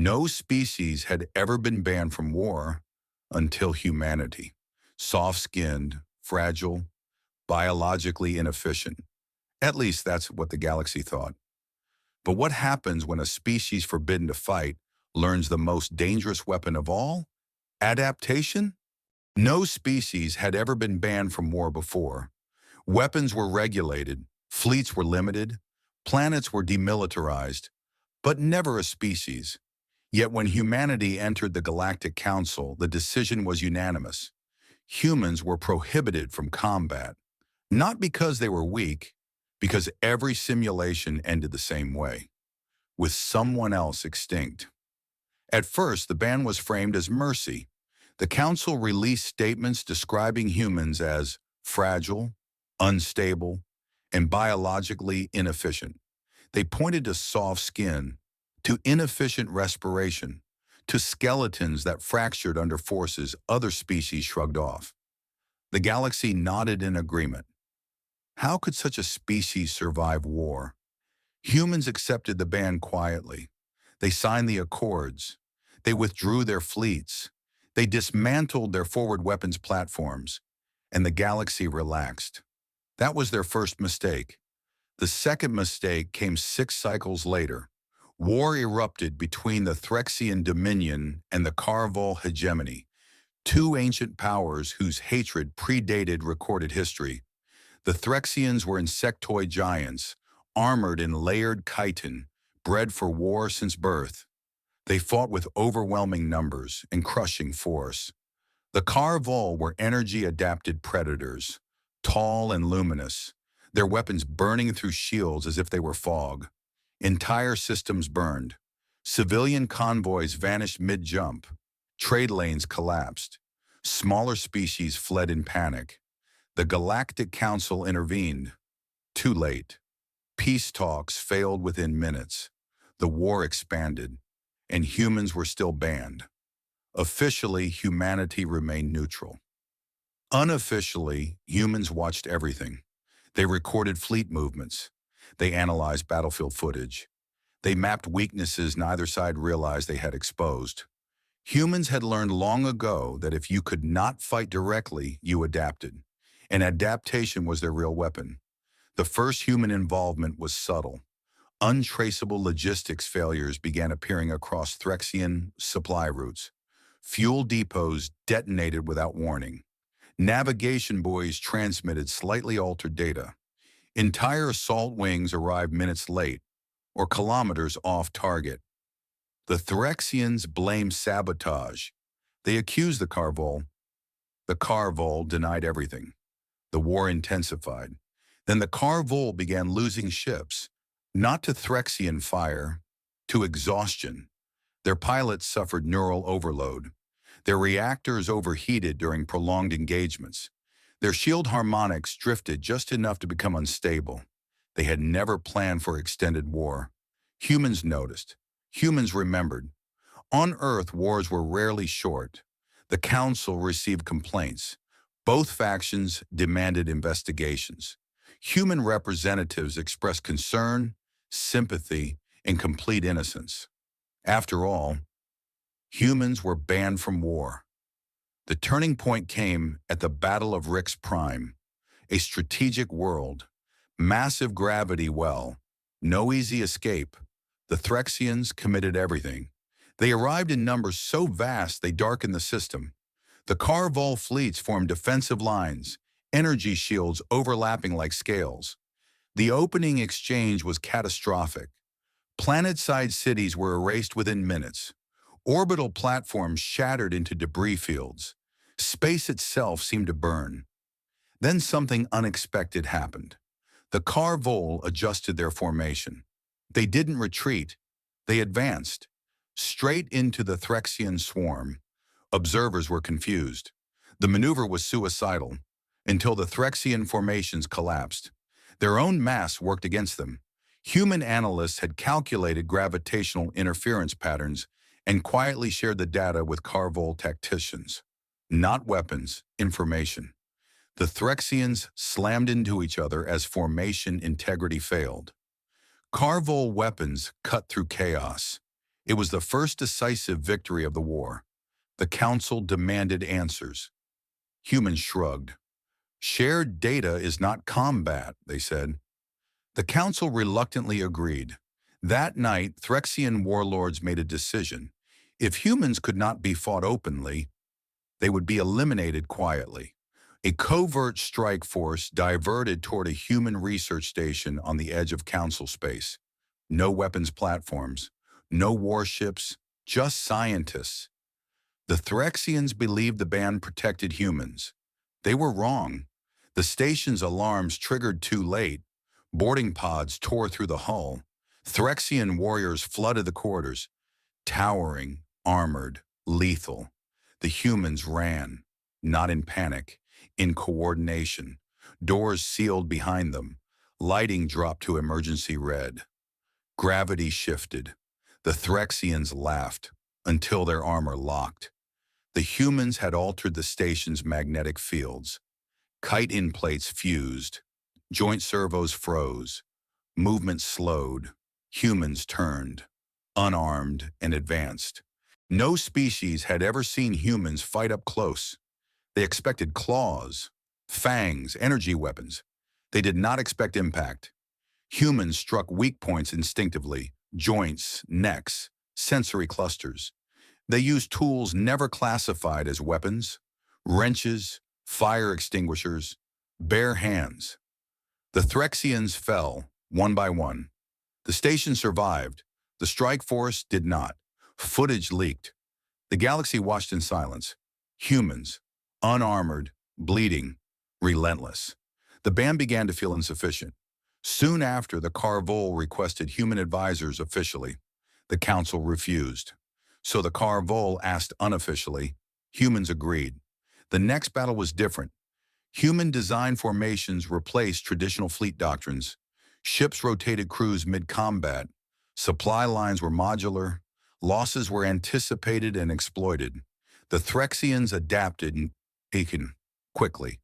No species had ever been banned from war until humanity. Soft-skinned, fragile, biologically inefficient. At least that's what the galaxy thought. But what happens when a species forbidden to fight learns the most dangerous weapon of all? Adaptation? No species had ever been banned from war before. Weapons were regulated, fleets were limited, planets were demilitarized, but never a species. Yet when humanity entered the Galactic Council, the decision was unanimous. Humans were prohibited from combat, not because they were weak, because every simulation ended the same way, with someone else extinct. At first, the ban was framed as mercy. The Council released statements describing humans as fragile, unstable, and biologically inefficient. They pointed to soft skin, to inefficient respiration, to skeletons that fractured under forces other species shrugged off. The galaxy nodded in agreement. How could such a species survive war? Humans accepted the ban quietly. They signed the accords. They withdrew their fleets. They dismantled their forward weapons platforms, and the galaxy relaxed. That was their first mistake. The second mistake came 6 cycles later. War erupted between the Threxian Dominion and the Khar Vol Hegemony, two ancient powers whose hatred predated recorded history. The Threxians were insectoid giants, armored in layered chitin, bred for war since birth. They fought with overwhelming numbers and crushing force. The Khar Vol were energy-adapted predators, tall and luminous, their weapons burning through shields as if they were fog. Entire systems burned. Civilian convoys vanished mid-jump. Trade lanes collapsed. Smaller species fled in panic. The Galactic Council intervened. Too late. Peace talks failed within minutes. The war expanded, and humans were still banned. Officially, humanity remained neutral. Unofficially, humans watched everything. They recorded fleet movements. They analyzed battlefield footage. They mapped weaknesses neither side realized they had exposed. Humans had learned long ago that if you could not fight directly, you adapted. And adaptation was their real weapon. The first human involvement was subtle. Untraceable logistics failures began appearing across Threxian supply routes. Fuel depots detonated without warning. Navigation buoys transmitted slightly altered data. Entire assault wings arrived minutes late, or kilometers off target. The Threxians blamed sabotage. They accused the Khar Vol. The Khar Vol denied everything. The war intensified. Then the Khar Vol began losing ships, not to Threxian fire, to exhaustion. Their pilots suffered neural overload. Their reactors overheated during prolonged engagements. Their shield harmonics drifted just enough to become unstable. They had never planned for extended war. Humans noticed. Humans remembered. On Earth, wars were rarely short. The Council received complaints. Both factions demanded investigations. Human representatives expressed concern, sympathy, and complete innocence. After all, humans were banned from war. The turning point came at the Battle of Rhyx Prime, a strategic world, massive gravity well, no easy escape. The Threxians committed everything. They arrived in numbers so vast they darkened the system. The Khar Vol fleets formed defensive lines, energy shields overlapping like scales. The opening exchange was catastrophic. Planet-side cities were erased within minutes. Orbital platforms shattered into debris fields. Space itself seemed to burn. Then something unexpected happened. The Khar Vol adjusted their formation. They didn't retreat. They advanced, straight into the Threxian swarm. Observers were confused. The maneuver was suicidal, until the Threxian formations collapsed. Their own mass worked against them. Human analysts had calculated gravitational interference patterns and quietly shared the data with Khar Vol tacticians. Not weapons, information. The Threxians slammed into each other as formation integrity failed. Khar Vol weapons cut through chaos. It was the first decisive victory of the war. The Council demanded answers. Humans shrugged. Shared data is not combat, they said. The Council reluctantly agreed. That night, Threxian warlords made a decision. If humans could not be fought openly, they would be eliminated quietly. A covert strike force diverted toward a human research station on the edge of Council space. No weapons platforms, no warships, just scientists. The Threxians believed the ban protected humans. They were wrong. The station's alarms triggered too late. Boarding pods tore through the hull. Threxian warriors flooded the corridors. Towering, armored, lethal. The humans ran, not in panic, in coordination. Doors sealed behind them. Lighting dropped to emergency red. Gravity shifted. The Threxians laughed until their armor locked. The humans had altered the station's magnetic fields. Kite-in plates fused. Joint servos froze. Movement slowed. Humans turned, unarmed and advanced. No species had ever seen humans fight up close. They expected claws, fangs, energy weapons. They did not expect impact. Humans struck weak points instinctively, joints, necks, sensory clusters. They used tools never classified as weapons, wrenches, fire extinguishers, bare hands. The Threxians fell, one by one. The station survived. The strike force did not. Footage leaked. The galaxy watched in silence. Humans, unarmored, bleeding, relentless. The ban began to feel insufficient. Soon after, the Khar Vol requested human advisors officially. The Council refused. So the Khar Vol asked unofficially. Humans agreed. The next battle was different. Human design formations replaced traditional fleet doctrines. Ships rotated crews mid-combat. Supply lines were modular. Losses were anticipated and exploited. The Threxians adapted and taken quickly.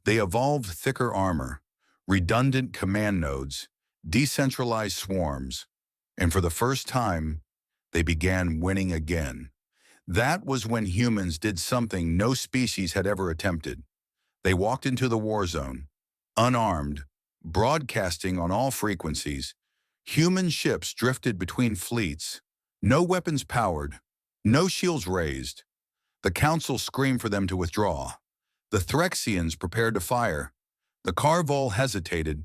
They evolved thicker armor, redundant command nodes, decentralized swarms, and for the first time, they began winning again. That was when humans did something no species had ever attempted. They walked into the war zone, unarmed, broadcasting on all frequencies. Human ships drifted between fleets, no weapons powered, no shields raised. The Council screamed for them to withdraw. The Threxians prepared to fire. The Khar Vol hesitated.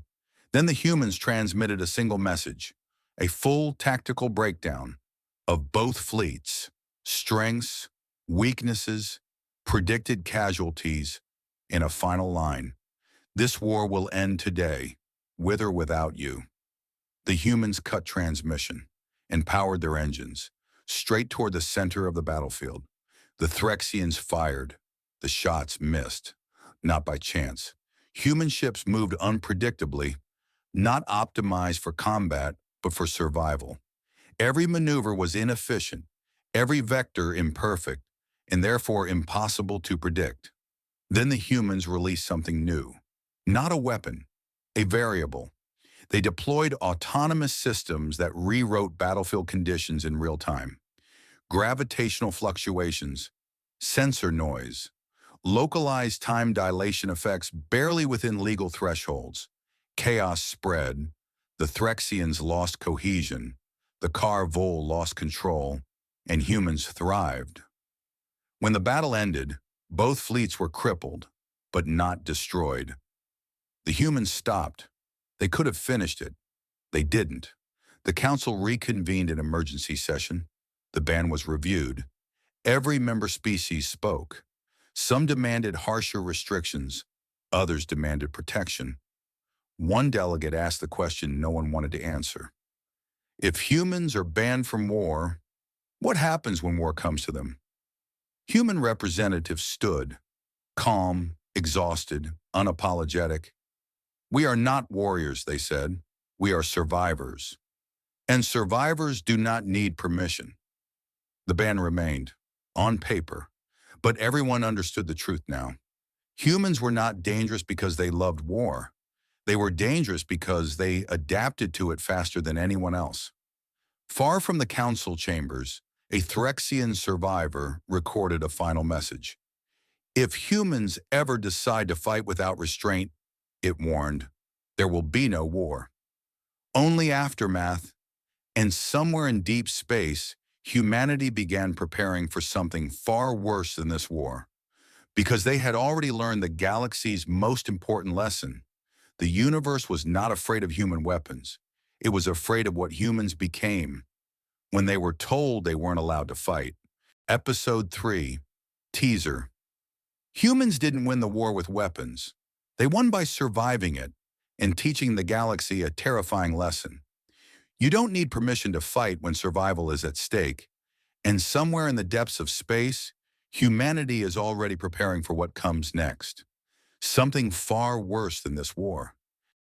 Then the humans transmitted a single message, a full tactical breakdown of both fleets, strengths, weaknesses, predicted casualties, in a final line. This war will end today, with or without you. The humans cut transmission and powered their engines, straight toward the center of the battlefield. The Threxians fired. The shots missed, not by chance. Human ships moved unpredictably, not optimized for combat, but for survival. Every maneuver was inefficient, every vector imperfect, and therefore impossible to predict. Then the humans released something new. Not a weapon, a variable. They deployed autonomous systems that rewrote battlefield conditions in real time. Gravitational fluctuations, sensor noise, localized time dilation effects barely within legal thresholds. Chaos spread. The Threxians lost cohesion. The Khar Vol lost control, and humans thrived. When the battle ended, both fleets were crippled, but not destroyed. The humans stopped. They could have finished it. They didn't. The Council reconvened an emergency session. The ban was reviewed. Every member species spoke. Some demanded harsher restrictions. Others demanded protection. One delegate asked the question no one wanted to answer. If humans are banned from war, what happens when war comes to them? Human representatives stood, calm, exhausted, unapologetic. We are not warriors, they said. We are survivors. And survivors do not need permission. The ban remained, on paper, but everyone understood the truth now. Humans were not dangerous because they loved war. They were dangerous because they adapted to it faster than anyone else. Far from the council chambers, a Threxian survivor recorded a final message. If humans ever decide to fight without restraint, it warned, there will be no war. Only aftermath, and somewhere in deep space, humanity began preparing for something far worse than this war. Because they had already learned the galaxy's most important lesson. The universe was not afraid of human weapons. It was afraid of what humans became when they were told they weren't allowed to fight. Episode 3, Teaser. Humans didn't win the war with weapons. They won by surviving it and teaching the galaxy a terrifying lesson. You don't need permission to fight when survival is at stake, and somewhere in the depths of space, humanity is already preparing for what comes next. Something far worse than this war.